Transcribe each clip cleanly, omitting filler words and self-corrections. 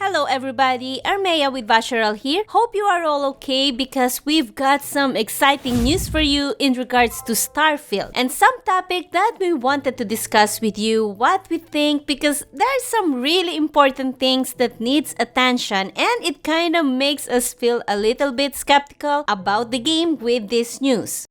Hello everybody, Armea with Vasharal here. Hope you are all okay because we've got some exciting news for you in regards to Starfield and some topic that we wanted to discuss with you, what we think, because there's some really important things that needs attention and it kind of makes us feel a little bit skeptical about the game with this news.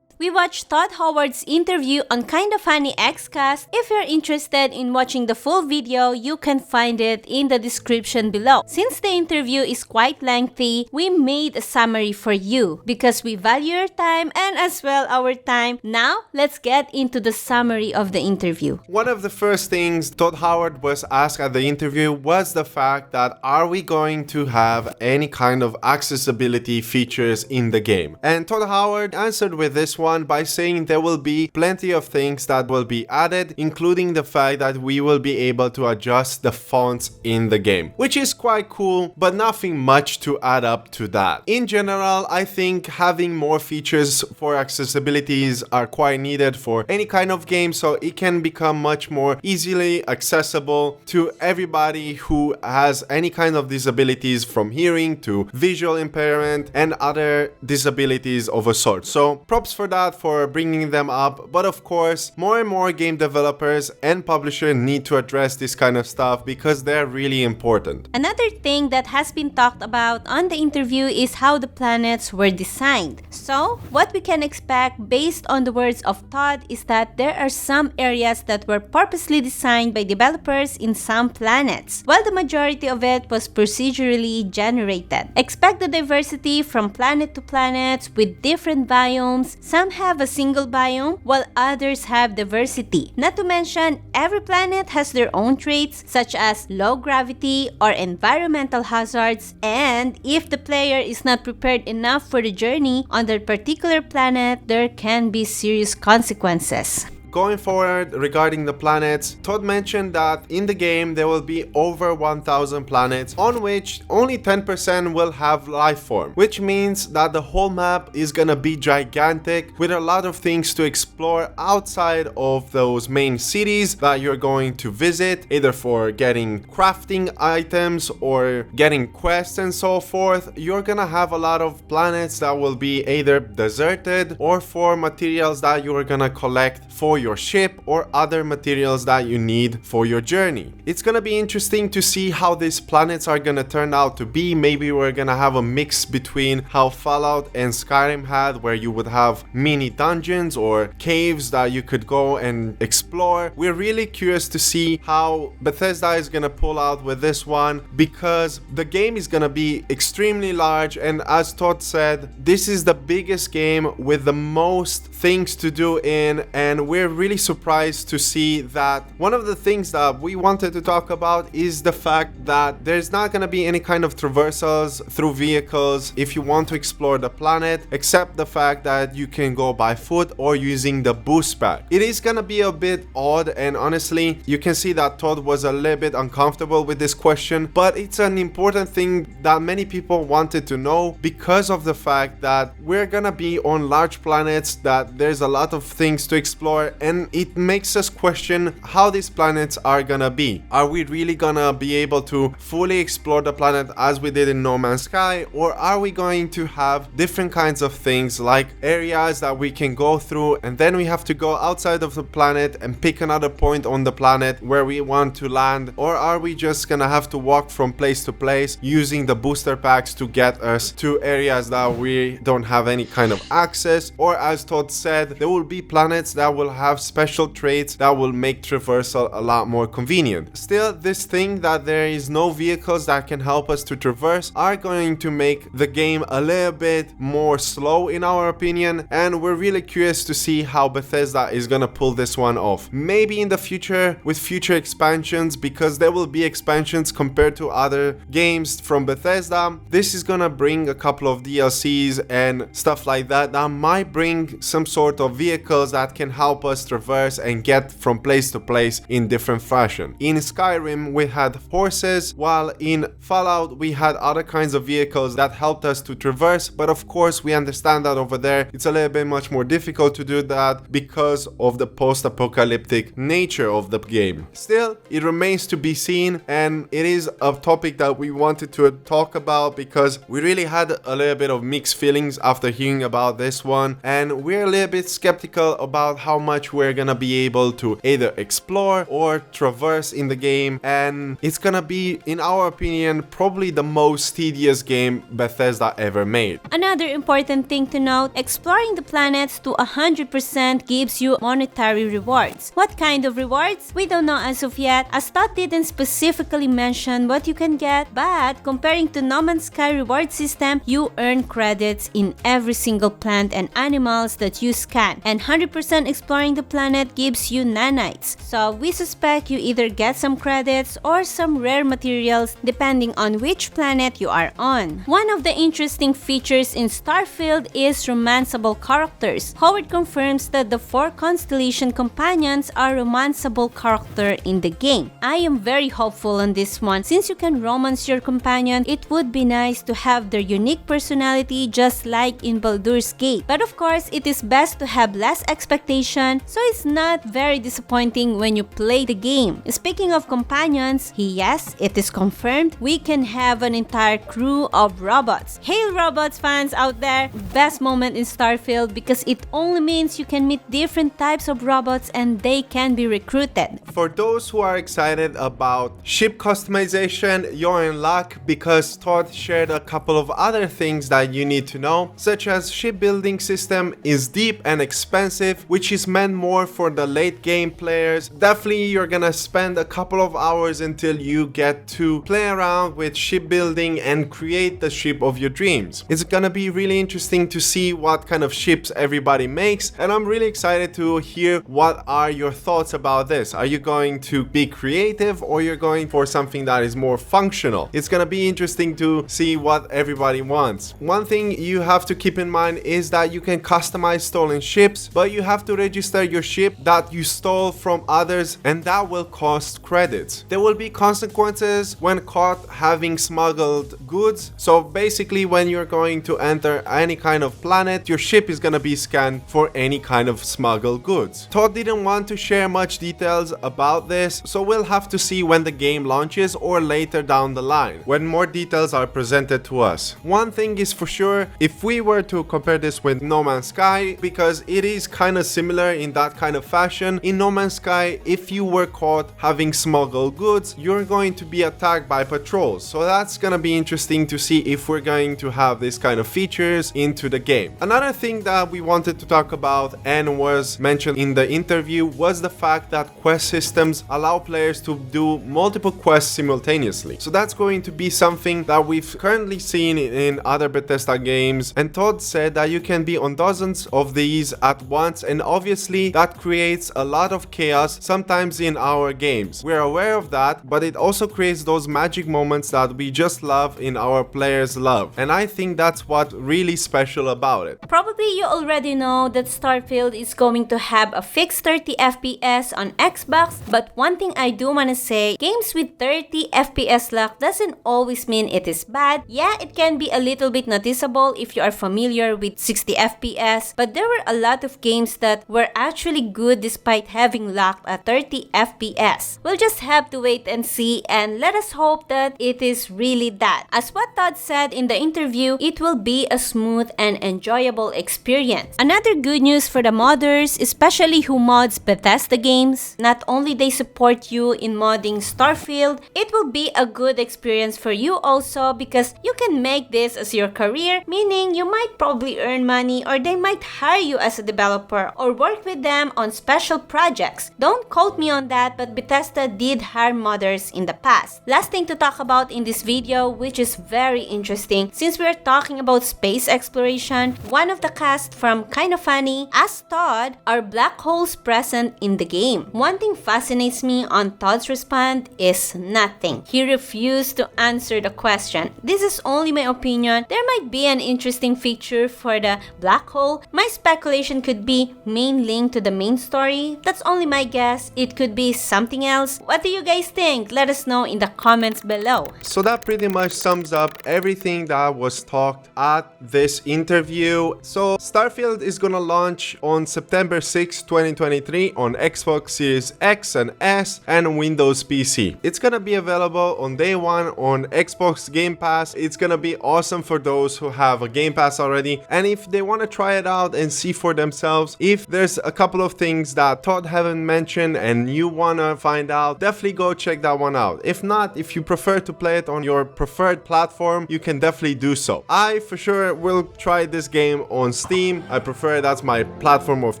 We watched Todd Howard's interview on Kinda Funny XCast. If you're interested in watching the full video, you can find it in the description below. Since the interview is quite lengthy, we made a summary for you because we value your time and as well our time. Now, let's get into the summary of the interview. One of the first things Todd Howard was asked at the interview was the fact that are we going to have any kind of accessibility features in the game? And Todd Howard answered with this one by saying there will be plenty of things that will be added, including the fact that we will be able to adjust the fonts in the game, which is quite cool, but nothing much to add up to that. In general, I think having more features for accessibilities are quite needed for any kind of game, so it can become much more easily accessible to everybody who has any kind of disabilities, from hearing to visual impairment and other disabilities of a sort. So props for that, for bringing them up, but of course more and more game developers and publishers need to address this kind of stuff because they're really important. Another thing that has been talked about on the interview is how the planets were designed. So what we can expect based on the words of Todd is that there are some areas that were purposely designed by developers in some planets, while the majority of it was procedurally generated. Expect the diversity from planet to planet with different biomes. Some have a single biome while others have diversity. Not to mention, every planet has their own traits such as low gravity or environmental hazards, and if the player is not prepared enough for the journey on that particular planet, there can be serious consequences. Going forward, regarding the planets, Todd mentioned that in the game there will be over 1,000 planets on which only 10% will have Lifeform, which means that the whole map is gonna be gigantic with a lot of things to explore outside of those main cities that you're going to visit, either for getting crafting items or getting quests and so forth. You're gonna have a lot of planets that will be either deserted or for materials that you're gonna collect for your ship or other materials that you need for your journey. It's gonna be interesting to see how these planets are gonna turn out to be. Maybe we're gonna have a mix between how Fallout and Skyrim had, where you would have mini dungeons or caves that you could go and explore. We're really curious to see how Bethesda is gonna pull out with this one, because the game is gonna be extremely large, and as Todd said, this is the biggest game with the most things to do in, and we're really surprised to see that. One of the things that we wanted to talk about is the fact that there's not going to be any kind of traversals through vehicles if you want to explore the planet, except the fact that you can go by foot or using the boost pack. It is going to be a bit odd, and honestly you can see that Todd was a little bit uncomfortable with this question, but it's an important thing that many people wanted to know because of the fact that we're going to be on large planets, that there's a lot of things to explore, and it makes us question how these planets are gonna be. Are we really gonna be able to fully explore the planet as we did in No Man's Sky, or are we going to have different kinds of things like areas that we can go through and then we have to go outside of the planet and pick another point on the planet where we want to land, or are we just gonna have to walk from place to place using the booster packs to get us to areas that we don't have any kind of access? Or as Todd said, there will be planets that will have special traits that will make traversal a lot more convenient. Still, this thing that there is no vehicles that can help us to traverse are going to make the game a little bit more slow in our opinion, and we're really curious to see how Bethesda is gonna pull this one off. Maybe in the future with future expansions, because there will be expansions compared to other games from Bethesda. This is gonna bring a couple of DLCs and stuff like that that might bring some sort of vehicles that can help us us traverse and get from place to place in different fashion. In Skyrim we had horses, while in Fallout we had other kinds of vehicles that helped us to traverse, but of course we understand that over there it's a little bit much more difficult to do that because of the post-apocalyptic nature of the game. Still, it remains to be seen, and it is a topic that we wanted to talk about because we really had a little bit of mixed feelings after hearing about this one, and we're a little bit skeptical about how much we're gonna be able to either explore or traverse in the game, and it's gonna be, in our opinion, probably the most tedious game Bethesda ever made. Another important thing to note, exploring the planets to 100% gives you monetary rewards. What kind of rewards? We don't know as of yet, as Todd didn't specifically mention what you can get, but comparing to No Man's Sky reward system, you earn credits in every single plant and animals that you scan, and 100% exploring the planet gives you nanites. So we suspect you either get some credits or some rare materials depending on which planet you are on. One of the interesting features in Starfield is romanceable characters. Howard confirms that the 4 constellation companions are romanceable character in the game. I am very hopeful on this one. Since you can romance your companion, it would be nice to have their unique personality just like in Baldur's Gate. But of course, it is best to have less expectation so it's not very disappointing when you play the game. Speaking of companions, yes, it is confirmed we can have an entire crew of robots. Hail robots fans out there! Best moment in Starfield because it only means you can meet different types of robots and they can be recruited. For those who are excited about ship customization, you're in luck because Todd shared a couple of other things that you need to know, such as shipbuilding system is deep and expensive, which is meant more for the late game players. Definitely you're gonna spend a couple of hours until you get to play around with shipbuilding and create the ship of your dreams. It's gonna be really interesting to see what kind of ships everybody makes, and I'm really excited to hear what are your thoughts about this. Are you going to be creative or you're going for something that is more functional? It's gonna be interesting to see what everybody wants. One thing you have to keep in mind is that you can customize stolen ships, but you have to register your ship that you stole from others, and that will cost credits. There will be consequences when caught having smuggled goods. So basically, when you're going to enter any kind of planet, your ship is gonna be scanned for any kind of smuggled goods. Todd didn't want to share much details about this, so we'll have to see when the game launches or later down the line, when more details are presented to us. One thing is for sure, if we were to compare this with No Man's Sky, because it is kind of similar in that kind of fashion, in No Man's Sky, if you were caught having smuggled goods, you're going to be attacked by patrols. So that's gonna be interesting to see if we're going to have this kind of features into the game. Another thing that we wanted to talk about and was mentioned in the interview was the fact that quest systems allow players to do multiple quests simultaneously. So that's going to be something that we've currently seen in other Bethesda games, and Todd said that you can be on dozens of these at once, and obviously that creates a lot of chaos sometimes in our games. We're aware of that, but it also creates those magic moments that we just love in our players' love, and I think that's what really special about it. Probably you already know that Starfield is going to have a fixed 30 FPS on Xbox, but one thing I do wanna say, games with 30 FPS lag doesn't always mean it is bad. Yeah, it can be a little bit noticeable if you are familiar with 60 FPS, but there were a lot of games that were actually good despite having lagged at 30 FPS. We'll just have to wait and see, and let us hope that it is really that. As what Todd said in the interview, it will be a smooth and enjoyable experience. Another good news for the modders, especially who mods Bethesda games, not only they support you in modding Starfield, it will be a good experience for you also because you can make this as your career, meaning you might probably earn money or they might hire you as a developer or work with them on special projects. Don't quote me on that, but Bethesda did hire modders in the past. Last thing to talk about in this video, which is very interesting, since we're talking about space exploration, one of the cast from Kinda Funny asked Todd, are black holes present in the game? One thing fascinates me on Todd's response is nothing. He refused to answer the question. This is only my opinion. There might be an interesting feature for the black hole. My speculation could be main link to the main story? That's only my guess. It could be something else. What do you guys think? Let us know in the comments below. So that pretty much sums up everything that was talked at this interview. So Starfield is gonna launch on September 6, 2023 on Xbox Series X and S and Windows PC. It's gonna be available on day one on Xbox Game Pass. It's gonna be awesome for those who have a Game Pass already, and if they want to try it out and see for themselves if there's a couple of things that Todd haven't mentioned and you want to find out, definitely go check that one out. If not, if you prefer to play it on your preferred platform, you can definitely do so. I for sure will try this game on Steam. I prefer, that's my platform of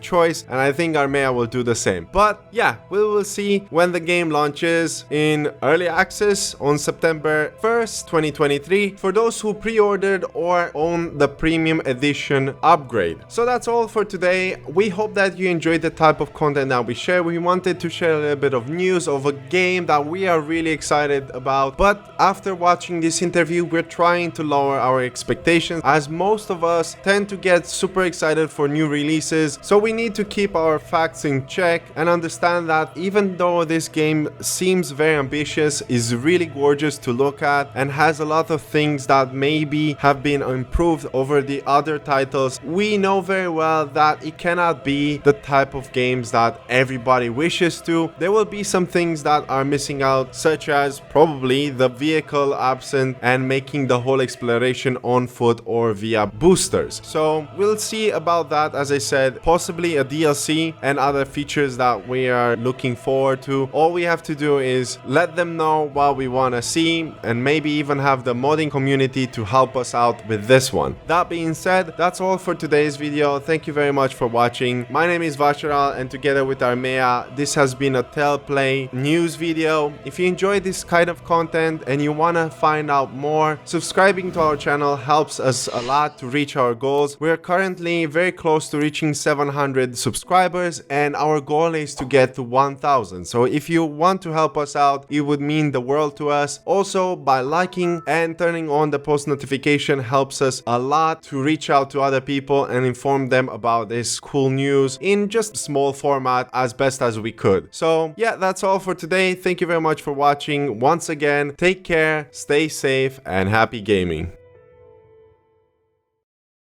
choice, and I think Armea will do the same. But yeah, we will see when the game launches in early access on September 1st, 2023 for those who pre-ordered or own the premium edition upgrade. So that's all for today. We hope that you enjoyed the type of content that we share. We wanted to share a little bit of news of a game that we are really excited about, but after watching this interview, we're trying to lower our expectations, as most of us tend to get super excited for new releases. So we need to keep our facts in check and understand that even though this game seems very ambitious, is really gorgeous to look at, and has a lot of things that maybe have been improved over the other titles, we know very well that it cannot be the type of games that everybody wishes to. There will be some things that are missing out, such as probably the vehicle absent and making the whole exploration on foot or via boosters. So we'll see about that. As I said, possibly a DLC and other features that we are looking forward to. All we have to do is let them know what we want to see, and maybe even have the modding community to help us out with this one. That being said, that's all for today's video. Thank you very much for watching. My name is Vacharal, and together with Armea, this has been a Tell Play news video. If you enjoy this kind of content and you want to find out more, subscribing to our channel helps us a lot to reach our goals. We are currently very close to reaching 700 subscribers, and our goal is to get to 1000. So if you want to help us out, it would mean the world to us. Also, by liking and turning on the post notification helps us a lot to reach out to other people and inform them about this cool news in just small format as best as we could. So yeah, that's all for today. Thank you very much for watching. Once again, take care, stay safe, and happy gaming.